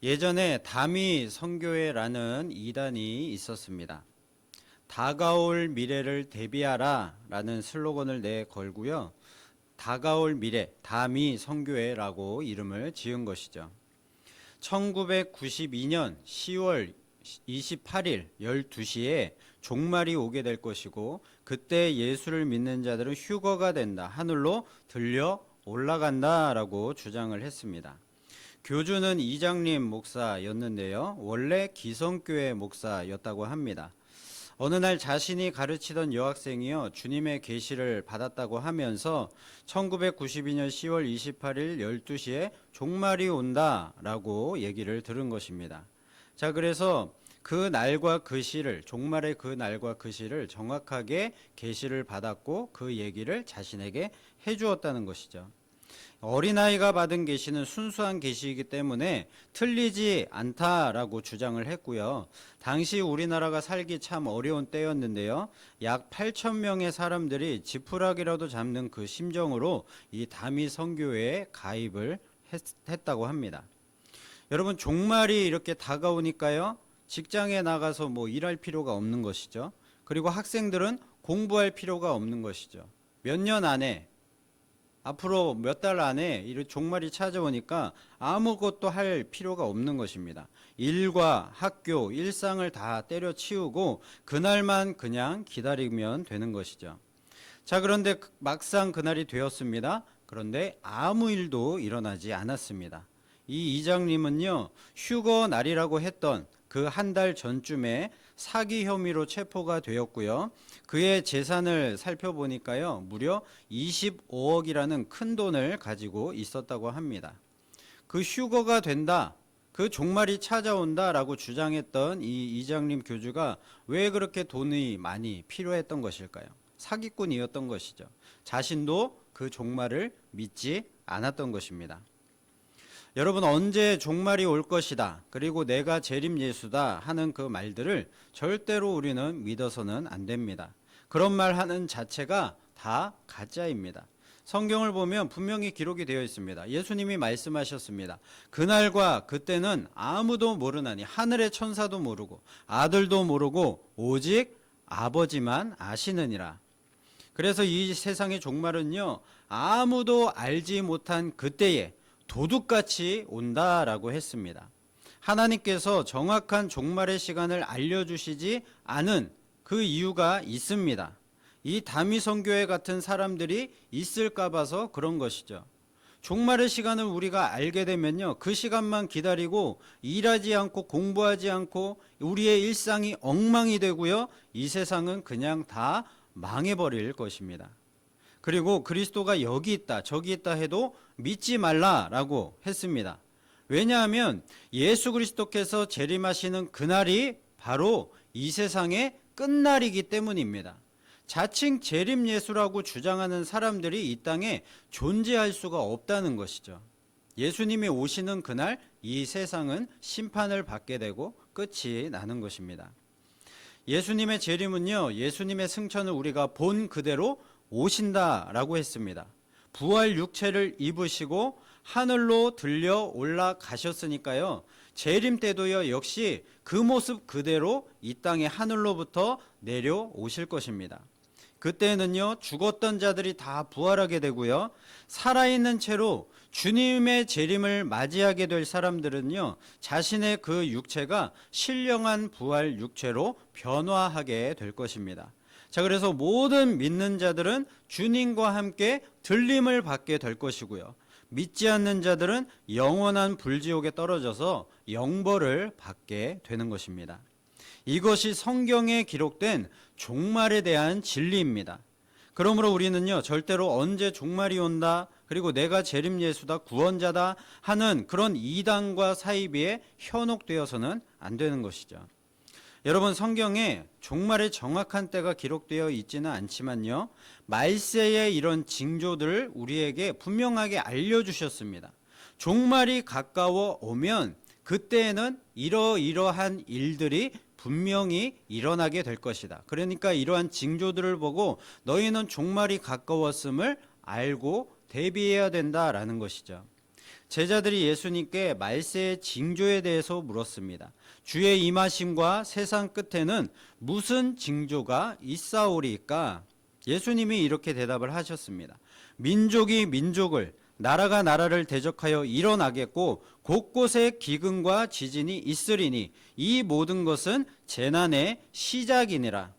예전에 다미 선교회라는 이단이 있었습니다. 다가올 미래를 대비하라 라는 슬로건을 내걸고요. 다가올 미래, 다미 선교회라고 이름을 지은 것이죠. 1992년 10월 28일 12시에 종말이 오게 될 것이고, 그때 예수를 믿는 자들은 휴거가 된다, 하늘로 들려 올라간다라고 주장을 했습니다. 교주는 이장림 목사였는데요. 원래 기성교회 목사였다고 합니다. 어느 날 자신이 가르치던 여학생이요, 주님의 계시를 받았다고 하면서 1992년 10월 28일 12시에 종말이 온다라고 얘기를 들은 것입니다. 자, 그래서 그 날과 그 시를, 종말의 그 날과 그 시를 정확하게 계시를 받았고 그 얘기를 자신에게 해주었다는 것이죠. 어린아이가 받은 계시는 순수한 계시이기 때문에 틀리지 않다라고 주장을 했고요. 당시 우리나라가 살기 참 어려운 때였는데요. 약 8천 명의 사람들이 지푸라기라도 잡는 그 심정으로 이 다미 선교회에 가입을 했다고 합니다. 여러분, 종말이 이렇게 다가오니까요, 직장에 나가서 일할 필요가 없는 것이죠. 그리고 학생들은 공부할 필요가 없는 것이죠. 몇 년 안에, 앞으로 몇 달 안에 이 종말이 찾아오니까 아무것도 할 필요가 없는 것입니다. 일과 학교, 일상을 다 때려치우고 그날만 그냥 기다리면 되는 것이죠. 자, 그런데 막상 그날이 되었습니다. 그런데 아무 일도 일어나지 않았습니다. 이 이장님은요, 휴거 날이라고 했던 그 한 달 전쯤에 사기 혐의로 체포가 되었고요. 그의 재산을 살펴보니까요, 무려 25억이라는 큰 돈을 가지고 있었다고 합니다. 그 휴거가 된다, 그 종말이 찾아온다라고 주장했던 이 이장님 교주가 왜 그렇게 돈이 많이 필요했던 것일까요? 사기꾼이었던 것이죠. 자신도 그 종말을 믿지 않았던 것입니다. 여러분, 언제 종말이 올 것이다, 그리고 내가 재림 예수다 하는 그 말들을 절대로 우리는 믿어서는 안 됩니다. 그런 말 하는 자체가 다 가짜입니다. 성경을 보면 분명히 기록이 되어 있습니다. 예수님이 말씀하셨습니다. 그날과 그때는 아무도 모르나니, 하늘의 천사도 모르고 아들도 모르고 오직 아버지만 아시느니라. 그래서 이 세상의 종말은요, 아무도 알지 못한 그때에 도둑같이 온다라고 했습니다. 하나님께서 정확한 종말의 시간을 알려주시지 않은 그 이유가 있습니다. 이 다미 선교회 같은 사람들이 있을까 봐서 그런 것이죠. 종말의 시간을 우리가 알게 되면요, 그 시간만 기다리고 일하지 않고 공부하지 않고 우리의 일상이 엉망이 되고요, 이 세상은 그냥 다 망해버릴 것입니다. 그리고 그리스도가 여기 있다 저기 있다 해도 믿지 말라라고 했습니다. 왜냐하면 예수 그리스도께서 재림하시는 그날이 바로 이 세상의 끝날이기 때문입니다. 자칭 재림 예수라고 주장하는 사람들이 이 땅에 존재할 수가 없다는 것이죠. 예수님이 오시는 그날 이 세상은 심판을 받게 되고 끝이 나는 것입니다. 예수님의 재림은요, 예수님의 승천을 우리가 본 그대로 오신다라고 했습니다. 부활 육체를 입으시고 하늘로 들려 올라가셨으니까요, 재림 때도요, 역시 그 모습 그대로 이 땅의 하늘로부터 내려오실 것입니다. 그때는요, 죽었던 자들이 다 부활하게 되고요, 살아있는 채로 주님의 재림을 맞이하게 될 사람들은요, 자신의 그 육체가 신령한 부활 육체로 변화하게 될 것입니다. 자, 그래서 모든 믿는 자들은 주님과 함께 들림을 받게 될 것이고요, 믿지 않는 자들은 영원한 불지옥에 떨어져서 영벌을 받게 되는 것입니다. 이것이 성경에 기록된 종말에 대한 진리입니다. 그러므로 우리는요, 절대로 언제 종말이 온다, 그리고 내가 재림 예수다, 구원자다 하는 그런 이단과 사이비에 현혹되어서는 안 되는 것이죠. 여러분, 성경에 종말의 정확한 때가 기록되어 있지는 않지만요, 말세의 이런 징조들을 우리에게 분명하게 알려주셨습니다. 종말이 가까워 오면 그때에는 이러이러한 일들이 분명히 일어나게 될 것이다. 그러니까 이러한 징조들을 보고 너희는 종말이 가까웠음을 알고 대비해야 된다라는 것이죠. 제자들이 예수님께 말세의 징조에 대해서 물었습니다. 주의 임하심과 세상 끝에는 무슨 징조가 있사오리까? 예수님이 이렇게 대답을 하셨습니다. 민족이 민족을, 나라가 나라를 대적하여 일어나겠고 곳곳에 기근과 지진이 있으리니 이 모든 것은 재난의 시작이니라.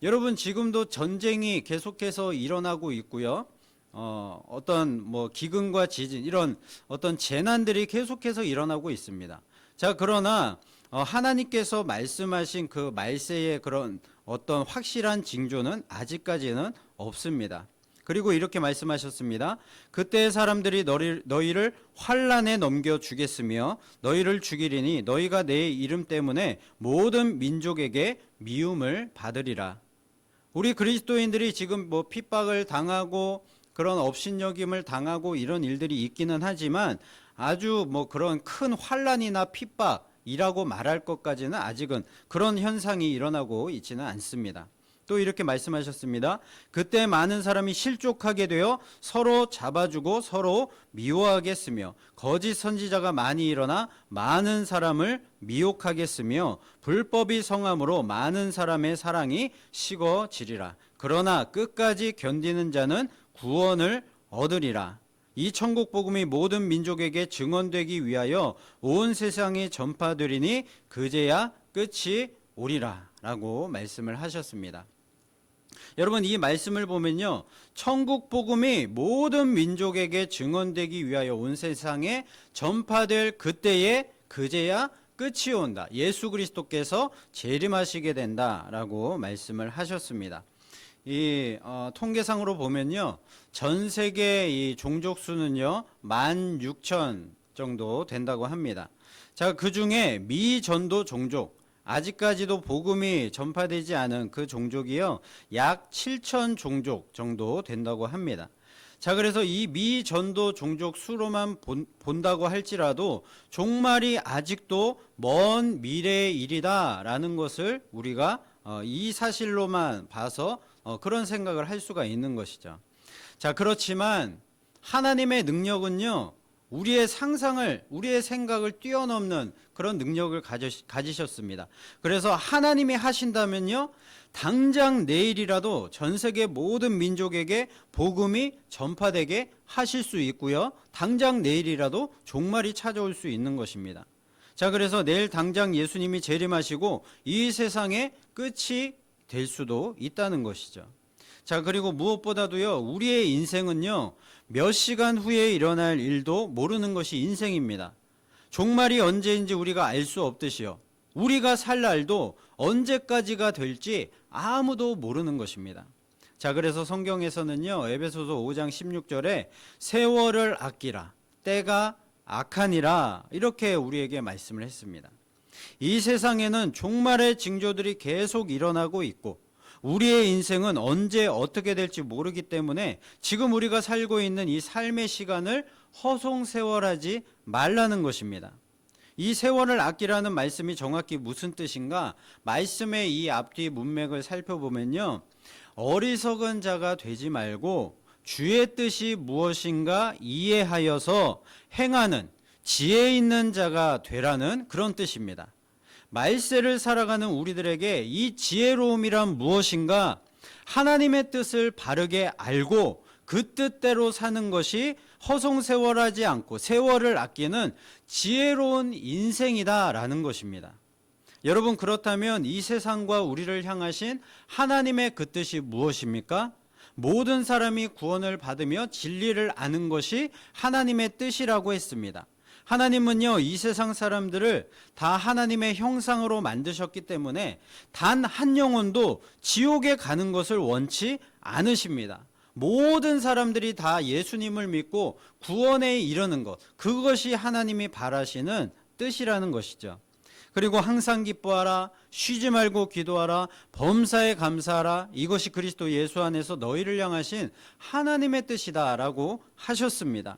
여러분, 지금도 전쟁이 계속해서 일어나고 있고요. 어떤 기근과 지진, 이런 어떤 재난들이 계속해서 일어나고 있습니다. 자, 그러나 하나님께서 말씀하신 그 말세의 그런 어떤 확실한 징조는 아직까지는 없습니다. 그리고 이렇게 말씀하셨습니다. 그때 사람들이 너희를 환난에 넘겨 주겠으며 너희를 죽이리니 너희가 내 이름 때문에 모든 민족에게 미움을 받으리라. 우리 그리스도인들이 지금 핍박을 당하고 그런 업신여김을 당하고 이런 일들이 있기는 하지만 아주 그런 큰 환난이나 핍박이라고 말할 것까지는 아직은 그런 현상이 일어나고 있지는 않습니다. 또 이렇게 말씀하셨습니다. 그때 많은 사람이 실족하게 되어 서로 잡아주고 서로 미워하겠으며 거짓 선지자가 많이 일어나 많은 사람을 미혹하겠으며 불법이 성함으로 많은 사람의 사랑이 식어지리라. 그러나 끝까지 견디는 자는 구원을 얻으리라. 이 천국 복음이 모든 민족에게 증언되기 위하여 온 세상에 전파되리니 그제야 끝이 오리라 라고 말씀을 하셨습니다. 여러분, 이 말씀을 보면요, 천국 복음이 모든 민족에게 증언되기 위하여 온 세상에 전파될 그때에 그제야 끝이 온다. 예수 그리스도께서 재림하시게 된다라고 말씀을 하셨습니다. 이 통계상으로 보면요, 전 세계 이 종족 수는요 16,000 정도 된다고 합니다. 자, 그 중에 미전도 종족, 아직까지도 복음이 전파되지 않은 그 종족이요 약 7,000 종족 정도 된다고 합니다. 자, 그래서 이 미전도 종족 수로만 본다고 할지라도 종말이 아직도 먼 미래의 일이다라는 것을 우리가 이 사실로만 봐서 그런 생각을 할 수가 있는 것이죠. 자, 그렇지만 하나님의 능력은요 우리의 상상을, 우리의 생각을 뛰어넘는 그런 능력을 가지셨습니다. 그래서 하나님이 하신다면요 당장 내일이라도 전 세계 모든 민족에게 복음이 전파되게 하실 수 있고요, 당장 내일이라도 종말이 찾아올 수 있는 것입니다. 자, 그래서 내일 당장 예수님이 재림하시고 이 세상의 끝이 될 수도 있다는 것이죠. 자, 그리고 무엇보다도요 우리의 인생은요 몇 시간 후에 일어날 일도 모르는 것이 인생입니다. 종말이 언제인지 우리가 알 수 없듯이요, 우리가 살 날도 언제까지가 될지 아무도 모르는 것입니다. 자, 그래서 성경에서는요 에베소서 5장 16절에 세월을 아끼라, 때가 악하니라, 이렇게 우리에게 말씀을 했습니다. 이 세상에는 종말의 징조들이 계속 일어나고 있고 우리의 인생은 언제 어떻게 될지 모르기 때문에 지금 우리가 살고 있는 이 삶의 시간을 허송세월하지 말라는 것입니다. 이 세월을 아끼라는 말씀이 정확히 무슨 뜻인가? 말씀의 이 앞뒤 문맥을 살펴보면요, 어리석은 자가 되지 말고 주의 뜻이 무엇인가 이해하여서 행하는 지혜 있는 자가 되라는 그런 뜻입니다. 말세를 살아가는 우리들에게 이 지혜로움이란 무엇인가, 하나님의 뜻을 바르게 알고 그 뜻대로 사는 것이 허송세월하지 않고 세월을 아끼는 지혜로운 인생이다라는 것입니다. 여러분, 그렇다면 이 세상과 우리를 향하신 하나님의 그 뜻이 무엇입니까? 모든 사람이 구원을 받으며 진리를 아는 것이 하나님의 뜻이라고 했습니다. 하나님은요 이 세상 사람들을 다 하나님의 형상으로 만드셨기 때문에 단 한 영혼도 지옥에 가는 것을 원치 않으십니다. 모든 사람들이 다 예수님을 믿고 구원에 이르는 것, 그것이 하나님이 바라시는 뜻이라는 것이죠. 그리고 항상 기뻐하라, 쉬지 말고 기도하라, 범사에 감사하라, 이것이 그리스도 예수 안에서 너희를 향하신 하나님의 뜻이다라고 하셨습니다.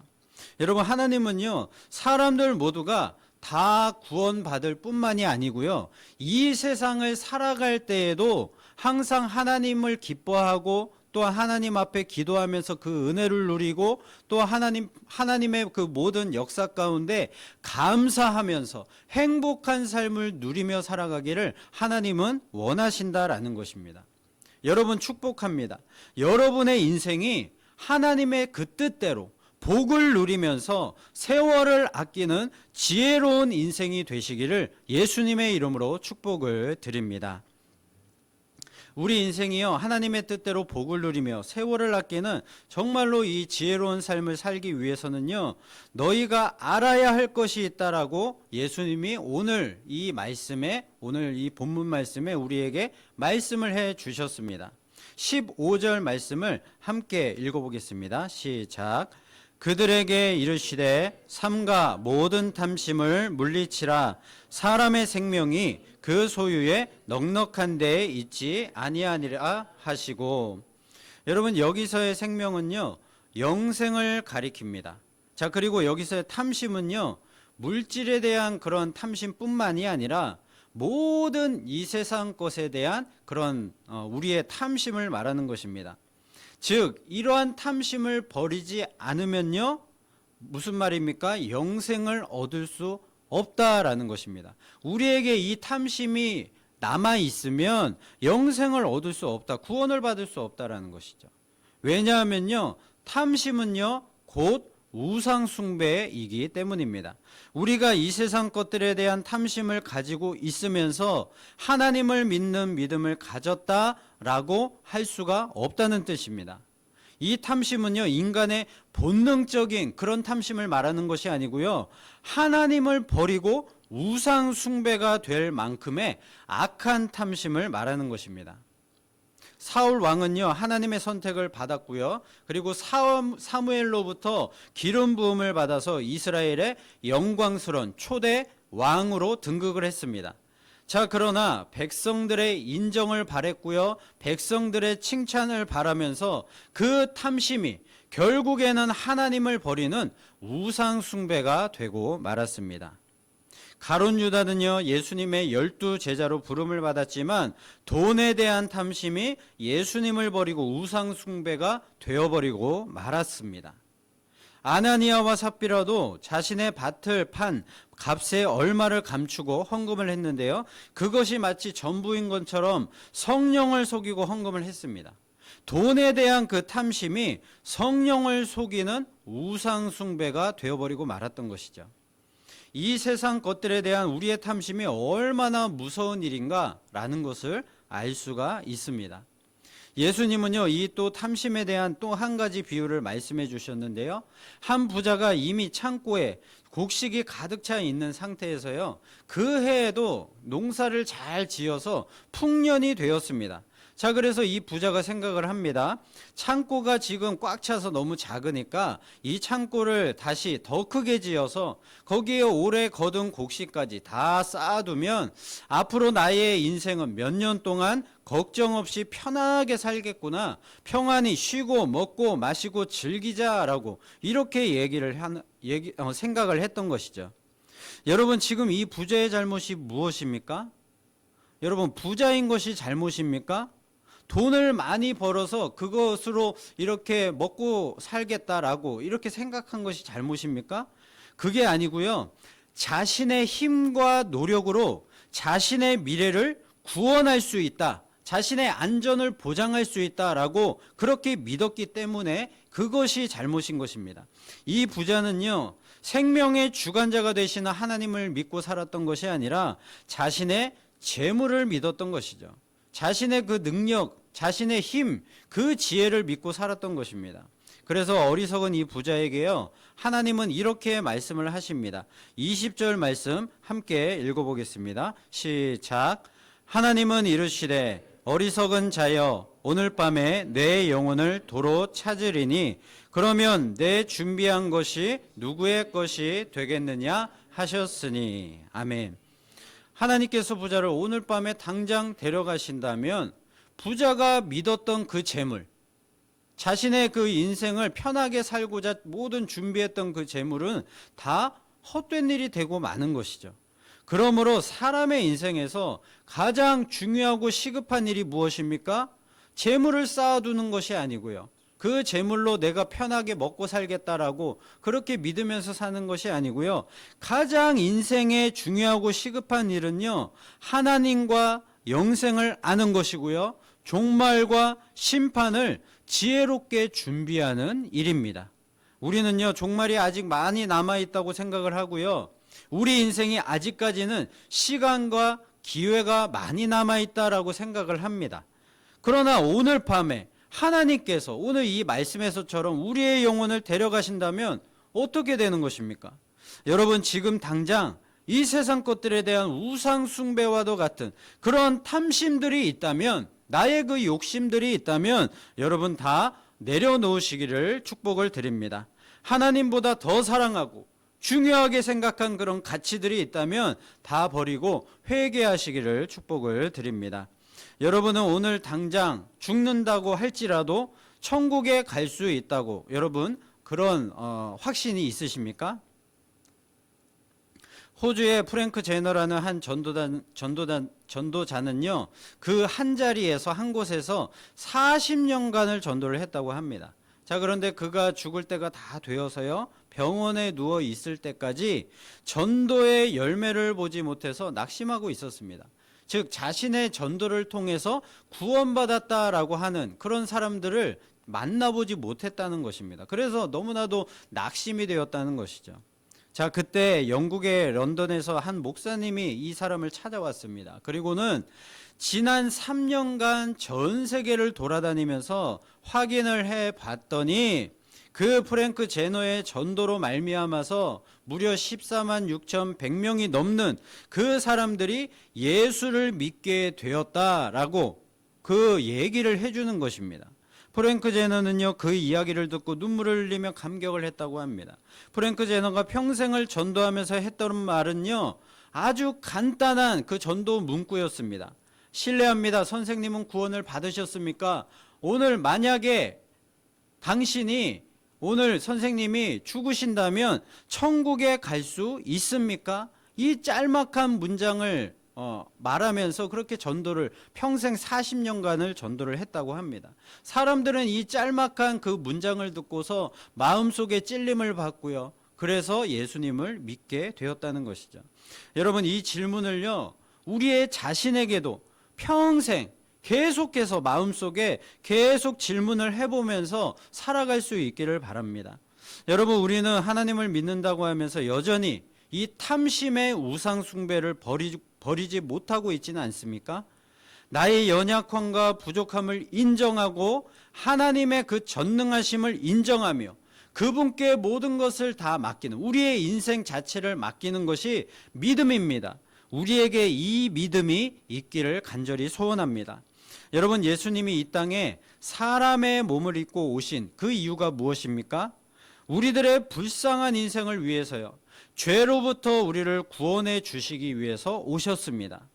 여러분, 하나님은요 사람들 모두가 다 구원받을 뿐만이 아니고요, 이 세상을 살아갈 때에도 항상 하나님을 기뻐하고 또 하나님 앞에 기도하면서 그 은혜를 누리고 또 하나님의 그 모든 역사 가운데 감사하면서 행복한 삶을 누리며 살아가기를 하나님은 원하신다라는 것입니다. 여러분 축복합니다. 여러분의 인생이 하나님의 그 뜻대로 복을 누리면서 세월을 아끼는 지혜로운 인생이 되시기를 예수님의 이름으로 축복을 드립니다. 우리 인생이요, 하나님의 뜻대로 복을 누리며 세월을 아끼는 정말로 이 지혜로운 삶을 살기 위해서는요, 너희가 알아야 할 것이 있다라고 예수님이 오늘 이 본문 말씀에 우리에게 말씀을 해 주셨습니다. 15절 말씀을 함께 읽어보겠습니다. 시작. 그들에게 이르시되 삼가 모든 탐심을 물리치라. 사람의 생명이 그 소유에 넉넉한 데에 있지 아니하니라 하시고. 여러분, 여기서의 생명은요, 영생을 가리킵니다. 자, 그리고 여기서의 탐심은요, 물질에 대한 그런 탐심뿐만이 아니라 모든 이 세상 것에 대한 그런 우리의 탐심을 말하는 것입니다. 즉, 이러한 탐심을 버리지 않으면요, 무슨 말입니까? 영생을 얻을 수 없다라는 것입니다. 우리에게 이 탐심이 남아 있으면 영생을 얻을 수 없다, 구원을 받을 수 없다라는 것이죠. 왜냐하면요, 탐심은요, 곧 우상 숭배이기 때문입니다. 우리가 이 세상 것들에 대한 탐심을 가지고 있으면서 하나님을 믿는 믿음을 가졌다라고 할 수가 없다는 뜻입니다. 이 탐심은요, 인간의 본능적인 그런 탐심을 말하는 것이 아니고요, 하나님을 버리고 우상 숭배가 될 만큼의 악한 탐심을 말하는 것입니다. 사울 왕은요, 하나님의 선택을 받았고요, 그리고 사무엘로부터 기름 부음을 받아서 이스라엘의 영광스러운 초대 왕으로 등극을 했습니다. 자, 그러나 백성들의 인정을 바랬고요, 백성들의 칭찬을 바라면서 그 탐심이 결국에는 하나님을 버리는 우상 숭배가 되고 말았습니다. 가룟 유다는요, 예수님의 12 제자로 부름을 받았지만 돈에 대한 탐심이 예수님을 버리고 우상 숭배가 되어버리고 말았습니다. 아나니아와 삽비라도 자신의 밭을 판 값의 얼마를 감추고 헌금을 했는데요, 그것이 마치 전부인 것처럼 성령을 속이고 헌금을 했습니다. 돈에 대한 그 탐심이 성령을 속이는 우상 숭배가 되어버리고 말았던 것이죠. 이 세상 것들에 대한 우리의 탐심이 얼마나 무서운 일인가라는 것을 알 수가 있습니다. 예수님은요, 이 또 탐심에 대한 또 한 가지 비유를 말씀해 주셨는데요, 한 부자가 이미 창고에 곡식이 가득 차 있는 상태에서요, 그 해에도 농사를 잘 지어서 풍년이 되었습니다. 자, 그래서 이 부자가 생각을 합니다. 창고가 지금 꽉 차서 너무 작으니까 이 창고를 다시 더 크게 지어서 거기에 올해 거둔 곡식까지 다 쌓아두면 앞으로 나의 인생은 몇 년 동안 걱정 없이 편하게 살겠구나, 평안히 쉬고 먹고 마시고 즐기자라고 이렇게 생각을 했던 것이죠. 여러분, 지금 이 부자의 잘못이 무엇입니까? 여러분, 부자인 것이 잘못입니까? 돈을 많이 벌어서 그것으로 이렇게 먹고 살겠다라고 이렇게 생각한 것이 잘못입니까? 그게 아니고요, 자신의 힘과 노력으로 자신의 미래를 구원할 수 있다, 자신의 안전을 보장할 수 있다라고 그렇게 믿었기 때문에 그것이 잘못인 것입니다. 이 부자는요, 생명의 주관자가 되시는 하나님을 믿고 살았던 것이 아니라 자신의 재물을 믿었던 것이죠. 자신의 그 능력, 자신의 힘, 그 지혜를 믿고 살았던 것입니다. 그래서 어리석은 이 부자에게요, 하나님은 이렇게 말씀을 하십니다. 20절 말씀 함께 읽어보겠습니다. 시작. 하나님은 이르시되 어리석은 자여, 오늘 밤에 내 영혼을 도로 찾으리니 그러면 내 준비한 것이 누구의 것이 되겠느냐 하셨으니. 아멘. 하나님께서 부자를 오늘 밤에 당장 데려가신다면 부자가 믿었던 그 재물, 자신의 그 인생을 편하게 살고자 모든 준비했던 그 재물은 다 헛된 일이 되고 마는 것이죠. 그러므로 사람의 인생에서 가장 중요하고 시급한 일이 무엇입니까? 재물을 쌓아두는 것이 아니고요. 그 재물로 내가 편하게 먹고 살겠다라고 그렇게 믿으면서 사는 것이 아니고요. 가장 인생에 중요하고 시급한 일은요, 하나님과 영생을 아는 것이고요. 종말과 심판을 지혜롭게 준비하는 일입니다. 우리는요, 종말이 아직 많이 남아있다고 생각을 하고요. 우리 인생이 아직까지는 시간과 기회가 많이 남아있다라고 생각을 합니다. 그러나 오늘 밤에 하나님께서 오늘 이 말씀에서처럼 우리의 영혼을 데려가신다면 어떻게 되는 것입니까? 여러분, 지금 당장 이 세상 것들에 대한 우상 숭배와도 같은 그런 탐심들이 있다면, 나의 그 욕심들이 있다면 여러분 다 내려놓으시기를 축복을 드립니다. 하나님보다 더 사랑하고 중요하게 생각한 그런 가치들이 있다면 다 버리고 회개하시기를 축복을 드립니다. 여러분은 오늘 당장 죽는다고 할지라도 천국에 갈 수 있다고 여러분 그런 확신이 있으십니까? 호주의 프랭크 제너라는 한 전도자는요, 그 한 자리에서 한 곳에서 40년간을 전도를 했다고 합니다. 자, 그런데 그가 죽을 때가 다 되어서요, 병원에 누워 있을 때까지 전도의 열매를 보지 못해서 낙심하고 있었습니다. 즉, 자신의 전도를 통해서 구원받았다라고 하는 그런 사람들을 만나보지 못했다는 것입니다. 그래서 너무나도 낙심이 되었다는 것이죠. 자, 그때 영국의 런던에서 한 목사님이 이 사람을 찾아왔습니다. 그리고는 지난 3년간 전 세계를 돌아다니면서 확인을 해 봤더니 그 프랭크 제너의 전도로 말미암아서 무려 14만 6,100명이 넘는 그 사람들이 예수를 믿게 되었다라고 그 얘기를 해주는 것입니다. 프랭크 제너는요, 그 이야기를 듣고 눈물을 흘리며 감격을 했다고 합니다. 프랭크 제너가 평생을 전도하면서 했던 말은요, 아주 간단한 그 전도 문구였습니다. 실례합니다. 선생님은 구원을 받으셨습니까? 오늘 만약에 당신이 오늘 선생님이 죽으신다면 천국에 갈 수 있습니까? 이 짤막한 문장을 말하면서 그렇게 전도를 평생 40년간을 전도를 했다고 합니다. 사람들은 이 짤막한 그 문장을 듣고서 마음속에 찔림을 받고요. 그래서 예수님을 믿게 되었다는 것이죠. 여러분, 이 질문을요, 우리의 자신에게도 평생 계속해서 마음속에 계속 질문을 해보면서 살아갈 수 있기를 바랍니다. 여러분, 우리는 하나님을 믿는다고 하면서 여전히 이 탐심의 우상 숭배를 버리지 못하고 있지는 않습니까? 나의 연약함과 부족함을 인정하고 하나님의 그 전능하심을 인정하며 그분께 모든 것을 다 맡기는, 우리의 인생 자체를 맡기는 것이 믿음입니다. 우리에게 이 믿음이 있기를 간절히 소원합니다. 여러분, 예수님이 이 땅에 사람의 몸을 입고 오신 그 이유가 무엇입니까? 우리들의 불쌍한 인생을 위해서요. 죄로부터 우리를 구원해 주시기 위해서 오셨습니다.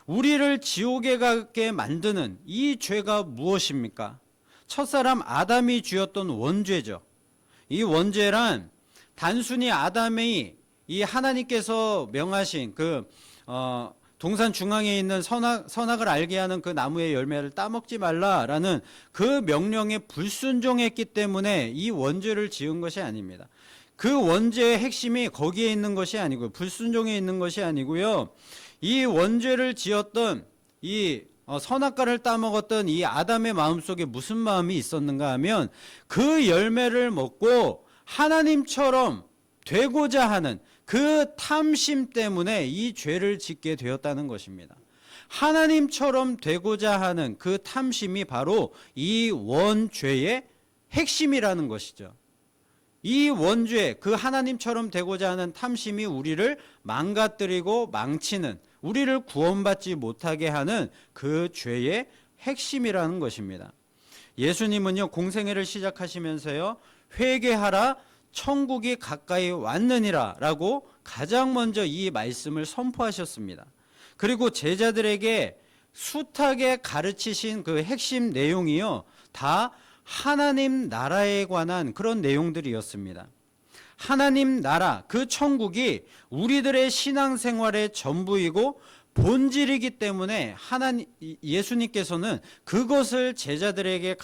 우리를 지옥에 가게 만드는 이 죄가 무엇입니까? 첫사람 아담이 지었던 원죄죠. 이 원죄란 단순히 아담이 이 하나님께서 명하신 그 동산 중앙에 있는 선악을 알게 하는 그 나무의 열매를 따먹지 말라라는 그 명령에 불순종했기 때문에 이 원죄를 지은 것이 아닙니다. 그 원죄의 핵심이 거기에 있는 것이 아니고요. 불순종에 있는 것이 아니고요. 이 원죄를 지었던 이 선악과를 따먹었던 이 아담의 마음속에 무슨 마음이 있었는가 하면 그 열매를 먹고 하나님처럼 되고자 하는 그 탐심 때문에 이 죄를 짓게 되었다는 것입니다. 하나님처럼 되고자 하는 그 탐심이 바로 이 원죄의 핵심이라는 것이죠. 이 원죄, 그 하나님처럼 되고자 하는 탐심이 우리를 망가뜨리고 망치는, 우리를 구원받지 못하게 하는 그 죄의 핵심이라는 것입니다. 예수님은요, 공생애를 시작하시면서요, 회개하라, 천국이 가까이 왔느니라 라고 가장 먼저 이 말씀을 선포하셨습니다. 그리고 제자들에게 숱하게 가르치신 그 핵심 내용이요, 다 하나님 나라에 관한 그런 내용들이었습니다. 하나님 나라, 그 천국이 우리들의 신앙생활의 전부이고 본질이기 때문에 예수님께서는 그것을 제자들에게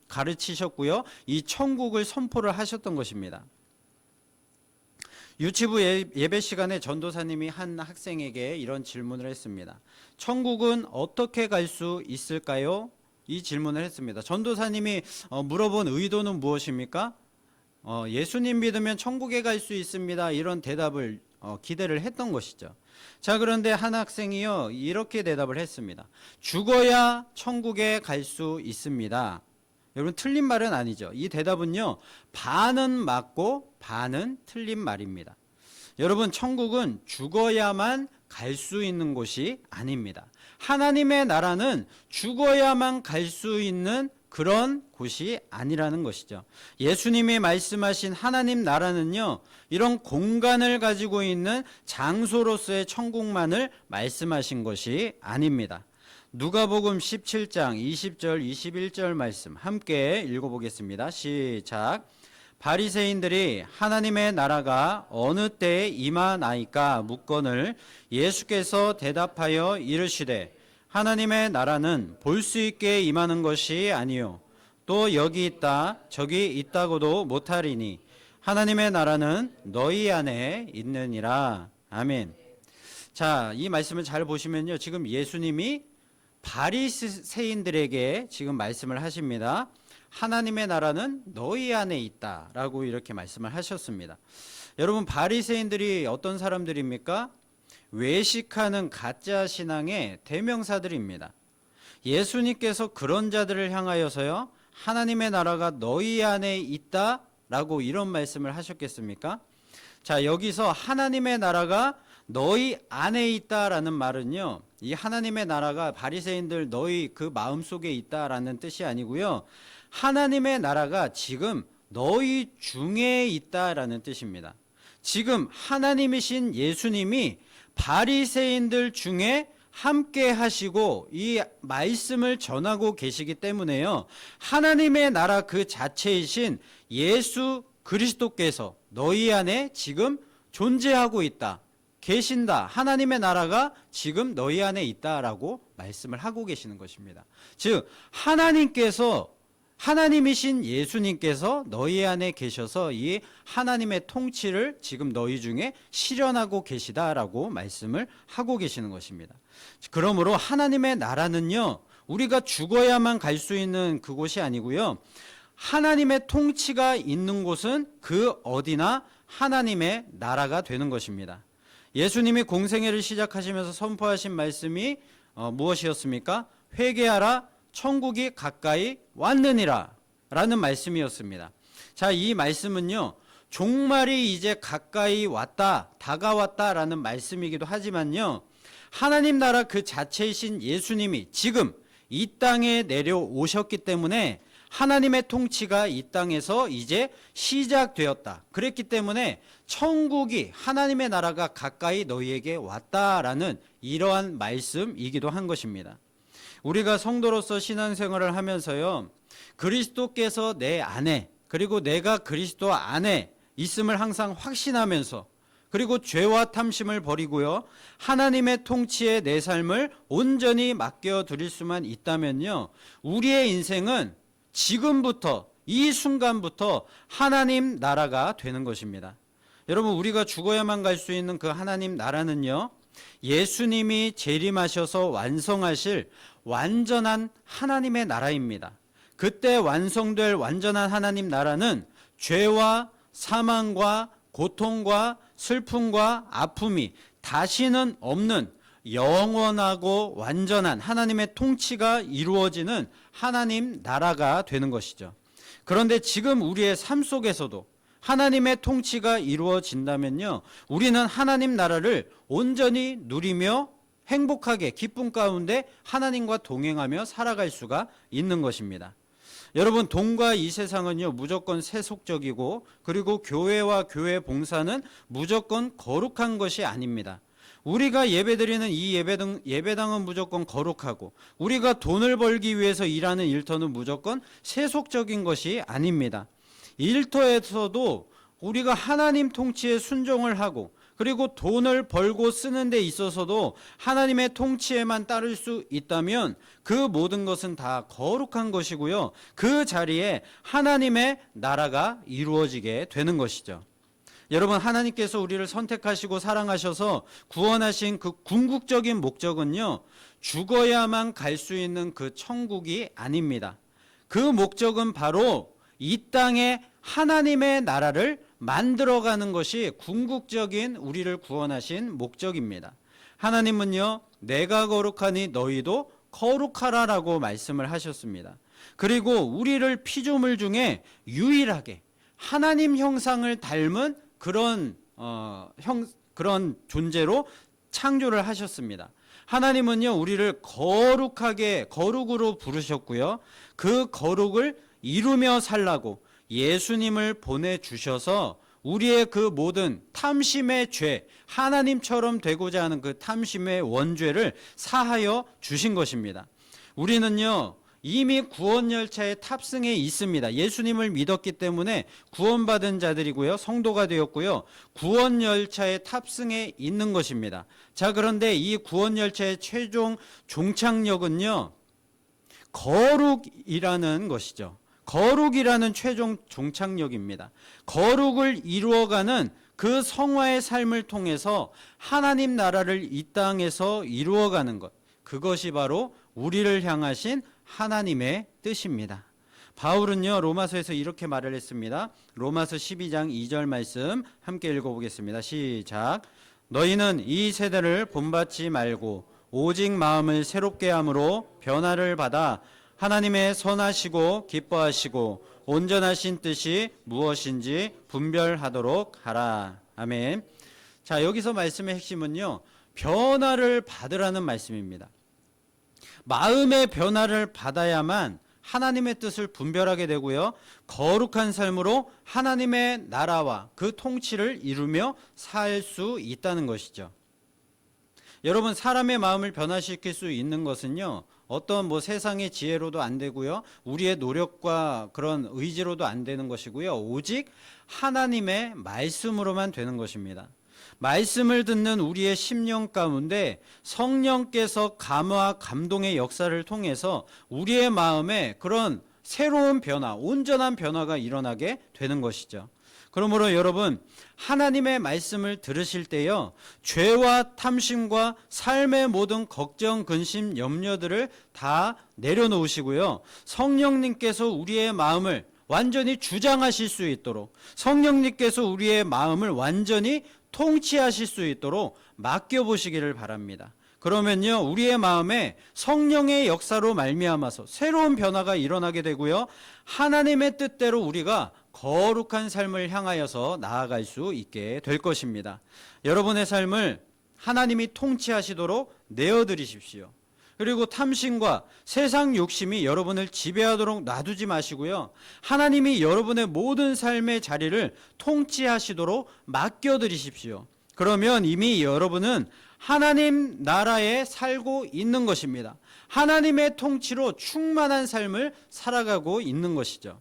가르치셨고요. 이 천국을 선포를 하셨던 것입니다. 유치부 예배 시간에 전도사님이 한 학생에게 이런 질문을 했습니다. 천국은 어떻게 갈 수 있을까요? 이 질문을 했습니다. 전도사님이 물어본 의도는 무엇입니까? 예수님 믿으면 천국에 갈 수 있습니다. 이런 대답을 기대를 했던 것이죠. 자, 그런데 한 학생이요, 이렇게 대답을 했습니다. 죽어야 천국에 갈 수 있습니다. 여러분, 틀린 말은 아니죠. 이 대답은요, 반은 맞고 반은 틀린 말입니다. 여러분, 천국은 죽어야만 갈 수 있는 곳이 아닙니다. 하나님의 나라는 죽어야만 갈 수 있는 그런 곳이 아니라는 것이죠. 예수님이 말씀하신 하나님 나라는요, 이런 공간을 가지고 있는 장소로서의 천국만을 말씀하신 것이 아닙니다. 누가복음 17장 20절 21절 말씀 함께 읽어보겠습니다. 시작. 바리새인들이 하나님의 나라가 어느 때에 임하나이까 묻거늘 예수께서 대답하여 이르시되 하나님의 나라는 볼 수 있게 임하는 것이 아니요 또 여기 있다 저기 있다고도 못하리니 하나님의 나라는 너희 안에 있느니라. 아멘. 자, 이 말씀을 잘 보시면요, 지금 예수님이 바리새인들에게 지금 말씀을 하십니다. 하나님의 나라는 너희 안에 있다라고 이렇게 말씀을 하셨습니다. 여러분, 바리새인들이 어떤 사람들입니까? 외식하는 가짜 신앙의 대명사들입니다. 예수님께서 그런 자들을 향하여서요, 하나님의 나라가 너희 안에 있다라고 이런 말씀을 하셨겠습니까? 자, 여기서 하나님의 나라가 너희 안에 있다라는 말은요, 이 하나님의 나라가 바리새인들 너희 그 마음속에 있다라는 뜻이 아니고요, 하나님의 나라가 지금 너희 중에 있다라는 뜻입니다. 지금 하나님이신 예수님이 바리새인들 중에 함께 하시고 이 말씀을 전하고 계시기 때문에요, 하나님의 나라 그 자체이신 예수 그리스도께서 너희 안에 지금 존재하고 있다, 계신다, 하나님의 나라가 지금 너희 안에 있다라고 말씀을 하고 계시는 것입니다. 즉, 하나님이신 예수님께서 너희 안에 계셔서 이 하나님의 통치를 지금 너희 중에 실현하고 계시다라고 말씀을 하고 계시는 것입니다. 그러므로 하나님의 나라는요, 우리가 죽어야만 갈 수 있는 그곳이 아니고요, 하나님의 통치가 있는 곳은 그 어디나 하나님의 나라가 되는 것입니다. 예수님이 공생애를 시작하시면서 선포하신 말씀이 무엇이었습니까? 회개하라, 천국이 가까이 왔느니라 라는 말씀이었습니다. 자, 이 말씀은요, 종말이 이제 가까이 왔다, 다가왔다라는 말씀이기도 하지만요, 하나님 나라 그 자체이신 예수님이 지금 이 땅에 내려오셨기 때문에 하나님의 통치가 이 땅에서 이제 시작되었다. 그랬기 때문에 천국이, 하나님의 나라가 가까이 너희에게 왔다라는 이러한 말씀이기도 한 것입니다. 우리가 성도로서 신앙생활을 하면서요, 그리스도께서 내 안에, 그리고 내가 그리스도 안에 있음을 항상 확신하면서, 그리고 죄와 탐심을 버리고요, 하나님의 통치에 내 삶을 온전히 맡겨드릴 수만 있다면요, 우리의 인생은 지금부터, 이 순간부터 하나님 나라가 되는 것입니다. 여러분, 우리가 죽어야만 갈 수 있는 그 하나님 나라는요, 예수님이 재림하셔서 완성하실 완전한 하나님의 나라입니다. 그때 완성될 완전한 하나님 나라는 죄와 사망과 고통과 슬픔과 아픔이 다시는 없는 영원하고 완전한 하나님의 통치가 이루어지는 하나님 나라가 되는 것이죠. 그런데 지금 우리의 삶 속에서도 하나님의 통치가 이루어진다면요, 우리는 하나님 나라를 온전히 누리며 행복하게 기쁨 가운데 하나님과 동행하며 살아갈 수가 있는 것입니다. 여러분, 돈과 이 세상은요, 무조건 세속적이고, 그리고 교회와 교회 봉사는 무조건 거룩한 것이 아닙니다. 우리가 예배드리는 이 예배당은 무조건 거룩하고, 우리가 돈을 벌기 위해서 일하는 일터는 무조건 세속적인 것이 아닙니다. 일터에서도 우리가 하나님 통치에 순종을 하고, 그리고 돈을 벌고 쓰는 데 있어서도 하나님의 통치에만 따를 수 있다면 그 모든 것은 다 거룩한 것이고요. 그 자리에 하나님의 나라가 이루어지게 되는 것이죠. 여러분, 하나님께서 우리를 선택하시고 사랑하셔서 구원하신 그 궁극적인 목적은요, 죽어야만 갈 수 있는 그 천국이 아닙니다. 그 목적은 바로 이 땅에 하나님의 나라를 만들어가는 것이 궁극적인 우리를 구원하신 목적입니다. 하나님은요, 내가 거룩하니 너희도 거룩하라라고 말씀을 하셨습니다. 그리고 우리를 피조물 중에 유일하게 하나님 형상을 닮은 그런 존재로 창조를 하셨습니다. 하나님은요, 우리를 거룩으로 부르셨고요. 그 거룩을 이루며 살라고 예수님을 보내주셔서 우리의 그 모든 탐심의 죄, 하나님처럼 되고자 하는 그 탐심의 원죄를 사하여 주신 것입니다. 우리는요, 이미 구원 열차에 탑승해 있습니다. 예수님을 믿었기 때문에 구원받은 자들이고요, 성도가 되었고요, 구원 열차에 탑승해 있는 것입니다. 자, 그런데 이 구원 열차의 최종 종착역은요, 거룩이라는 것이죠. 거룩이라는 최종 종착역입니다. 거룩을 이루어가는 그 성화의 삶을 통해서 하나님 나라를 이 땅에서 이루어가는 것, 그것이 바로 우리를 향하신 하나님의 뜻입니다. 바울은요, 로마서에서 이렇게 말을 했습니다. 로마서 12장 2절 말씀 함께 읽어보겠습니다. 시작. 너희는 이 세대를 본받지 말고 오직 마음을 새롭게 함으로 변화를 받아 하나님의 선하시고 기뻐하시고 온전하신 뜻이 무엇인지 분별하도록 하라. 아멘. 자, 여기서 말씀의 핵심은요, 변화를 받으라는 말씀입니다. 마음의 변화를 받아야만 하나님의 뜻을 분별하게 되고요, 거룩한 삶으로 하나님의 나라와 그 통치를 이루며 살 수 있다는 것이죠. 여러분, 사람의 마음을 변화시킬 수 있는 것은요, 어떤 세상의 지혜로도 안 되고요, 우리의 노력과 그런 의지로도 안 되는 것이고요, 오직 하나님의 말씀으로만 되는 것입니다. 말씀을 듣는 우리의 심령 가운데 성령께서 감화 감동의 역사를 통해서 우리의 마음에 그런 새로운 변화, 온전한 변화가 일어나게 되는 것이죠. 그러므로 여러분, 하나님의 말씀을 들으실 때요, 죄와 탐심과 삶의 모든 걱정, 근심, 염려들을 다 내려놓으시고요, 성령님께서 우리의 마음을 완전히 주장하실 수 있도록, 성령님께서 우리의 마음을 완전히 통치하실 수 있도록 맡겨보시기를 바랍니다. 그러면요, 우리의 마음에 성령의 역사로 말미암아서 새로운 변화가 일어나게 되고요, 하나님의 뜻대로 우리가 거룩한 삶을 향하여서 나아갈 수 있게 될 것입니다. 여러분의 삶을 하나님이 통치하시도록 내어드리십시오. 그리고 탐심과 세상 욕심이 여러분을 지배하도록 놔두지 마시고요, 하나님이 여러분의 모든 삶의 자리를 통치하시도록 맡겨드리십시오. 그러면 이미 여러분은 하나님 나라에 살고 있는 것입니다. 하나님의 통치로 충만한 삶을 살아가고 있는 것이죠.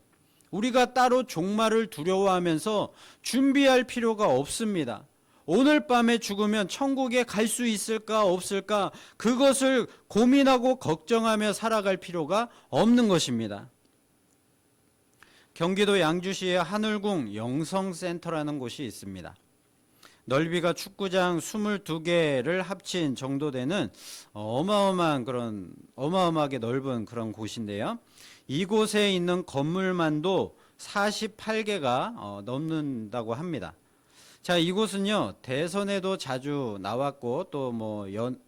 우리가 따로 종말을 두려워하면서 준비할 필요가 없습니다. 오늘 밤에 죽으면 천국에 갈 수 있을까 없을까, 그것을 고민하고 걱정하며 살아갈 필요가 없는 것입니다. 경기도 양주시에 하늘궁 영성센터라는 곳이 있습니다. 넓이가 축구장 22개를 합친 정도 되는 어마어마하게 넓은 그런 곳인데요. 이곳에 있는 건물만도 48개가 넘는다고 합니다. 자, 이곳은요, 대선에도 자주 나왔고 또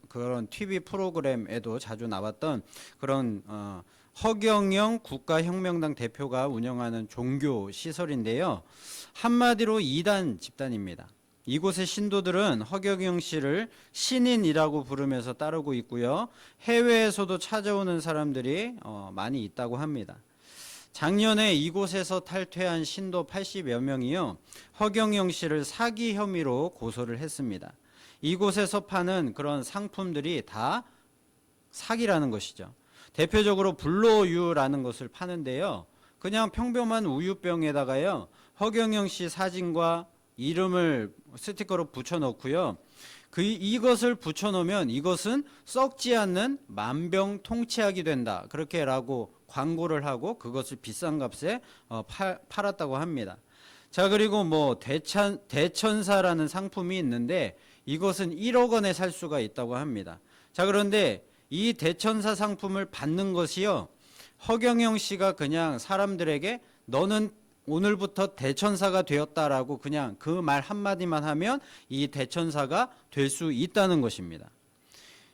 그런 TV 프로그램에도 자주 나왔던 그런 허경영 국가혁명당 대표가 운영하는 종교 시설인데요. 한마디로 이단 집단입니다. 이곳의 신도들은 허경영 씨를 신인이라고 부르면서 따르고 있고요, 해외에서도 찾아오는 사람들이 많이 있다고 합니다. 작년에 이곳에서 탈퇴한 신도 80여 명이요, 허경영 씨를 사기 혐의로 고소를 했습니다. 이곳에서 파는 그런 상품들이 다 사기라는 것이죠. 대표적으로 불로유라는 것을 파는데요, 그냥 평범한 우유병에다가요, 허경영 씨 사진과 이름을 스티커로 붙여놓고요. 이것을 붙여놓으면 이것은 썩지 않는 만병통치약이 된다. 그렇게라고 광고를 하고 그것을 비싼 값에 팔았다고 합니다. 자, 그리고 뭐 대천사라는 상품이 있는데 이것은 1억 원에 살 수가 있다고 합니다. 자, 그런데 이 대천사 상품을 받는 것이요, 허경영 씨가 그냥 사람들에게 너는 오늘부터 대천사가 되었다라고 그냥 그 말 한마디만 하면 이 대천사가 될 수 있다는 것입니다.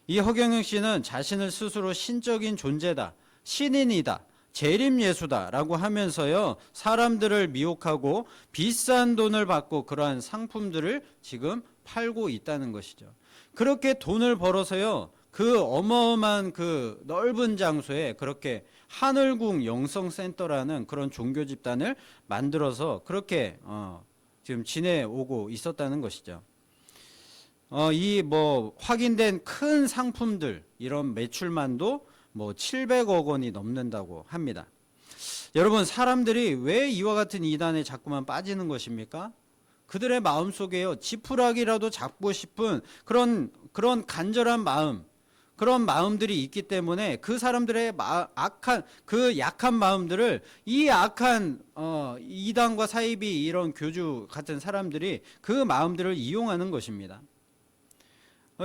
이 허경영 씨는 자신을 스스로 신적인 존재다, 신인이다, 재림예수다라고 하면서요, 사람들을 미혹하고 비싼 돈을 받고 그러한 상품들을 지금 팔고 있다는 것이죠. 그렇게 돈을 벌어서요, 그 어마어마한 그 넓은 장소에 그렇게 하늘궁 영성센터라는 그런 종교 집단을 만들어서 그렇게 지금 지내오고 있었다는 것이죠. 이 뭐 확인된 큰 상품들 이런 매출만도 뭐 700억 원이 넘는다고 합니다. 여러분, 사람들이 왜 이와 같은 이단에 자꾸만 빠지는 것입니까? 그들의 마음속에요, 지푸라기라도 잡고 싶은 그런 간절한 마음, 그런 마음들이 있기 때문에 그 사람들의 약한 마음들을 이 악한 이단과 사이비 이런 교주 같은 사람들이 그 마음들을 이용하는 것입니다.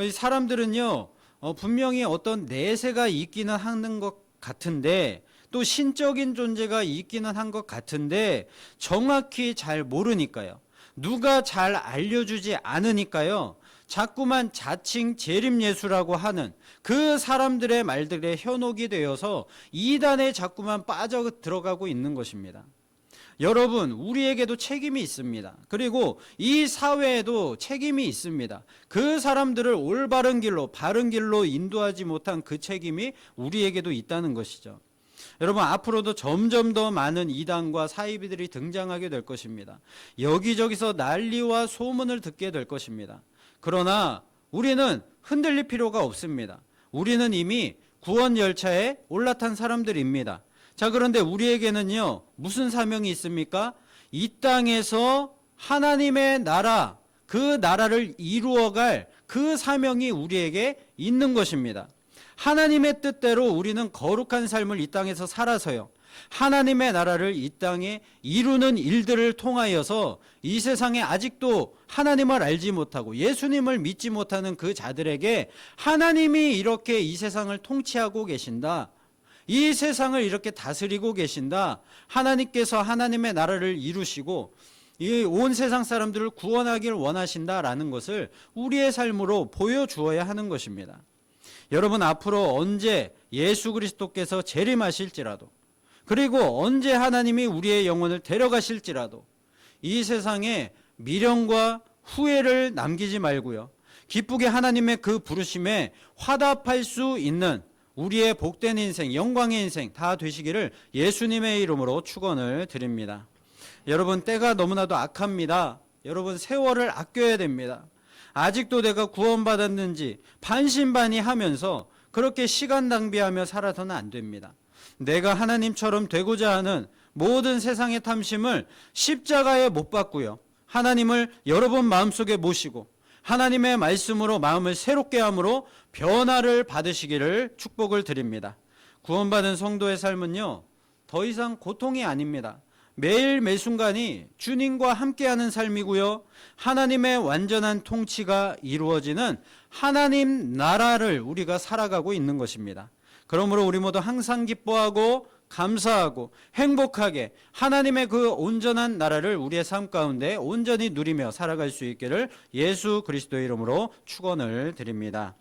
이 사람들은요, 분명히 어떤 내세가 있기는 하는 것 같은데, 또 신적인 존재가 있기는 한 것 같은데 정확히 잘 모르니까요, 누가 잘 알려주지 않으니까요, 자꾸만 자칭 재림예수라고 하는 그 사람들의 말들에 현혹이 되어서 이단에 자꾸만 빠져 들어가고 있는 것입니다. 여러분, 우리에게도 책임이 있습니다. 그리고 이 사회에도 책임이 있습니다. 그 사람들을 올바른 길로, 바른 길로 인도하지 못한 그 책임이 우리에게도 있다는 것이죠. 여러분, 앞으로도 점점 더 많은 이단과 사이비들이 등장하게 될 것입니다. 여기저기서 난리와 소문을 듣게 될 것입니다. 그러나 우리는 흔들릴 필요가 없습니다. 우리는 이미 구원 열차에 올라탄 사람들입니다. 자, 그런데 우리에게는요, 무슨 사명이 있습니까? 이 땅에서 하나님의 나라, 그 나라를 이루어갈 그 사명이 우리에게 있는 것입니다. 하나님의 뜻대로 우리는 거룩한 삶을 이 땅에서 살아서요, 하나님의 나라를 이 땅에 이루는 일들을 통하여서 이 세상에 아직도 하나님을 알지 못하고 예수님을 믿지 못하는 그 자들에게 하나님이 이렇게 이 세상을 통치하고 계신다, 이 세상을 이렇게 다스리고 계신다, 하나님께서 하나님의 나라를 이루시고 이 온 세상 사람들을 구원하길 원하신다라는 것을 우리의 삶으로 보여주어야 하는 것입니다. 여러분, 앞으로 언제 예수 그리스도께서 재림하실지라도, 그리고 언제 하나님이 우리의 영혼을 데려가실지라도 이 세상에 미련과 후회를 남기지 말고요, 기쁘게 하나님의 그 부르심에 화답할 수 있는 우리의 복된 인생, 영광의 인생 다 되시기를 예수님의 이름으로 축원을 드립니다. 여러분, 때가 너무나도 악합니다. 여러분, 세월을 아껴야 됩니다. 아직도 내가 구원받았는지 반신반의하면서 그렇게 시간 낭비하며 살아서는 안 됩니다. 내가 하나님처럼 되고자 하는 모든 세상의 탐심을 십자가에 못 박고요, 하나님을 여러분 마음속에 모시고 하나님의 말씀으로 마음을 새롭게 함으로 변화를 받으시기를 축복을 드립니다. 구원받은 성도의 삶은요, 더 이상 고통이 아닙니다. 매일 매순간이 주님과 함께하는 삶이고요, 하나님의 완전한 통치가 이루어지는 하나님 나라를 우리가 살아가고 있는 것입니다. 그러므로 우리 모두 항상 기뻐하고 감사하고 행복하게 하나님의 그 온전한 나라를 우리의 삶 가운데 온전히 누리며 살아갈 수 있기를 예수 그리스도의 이름으로 축원을 드립니다.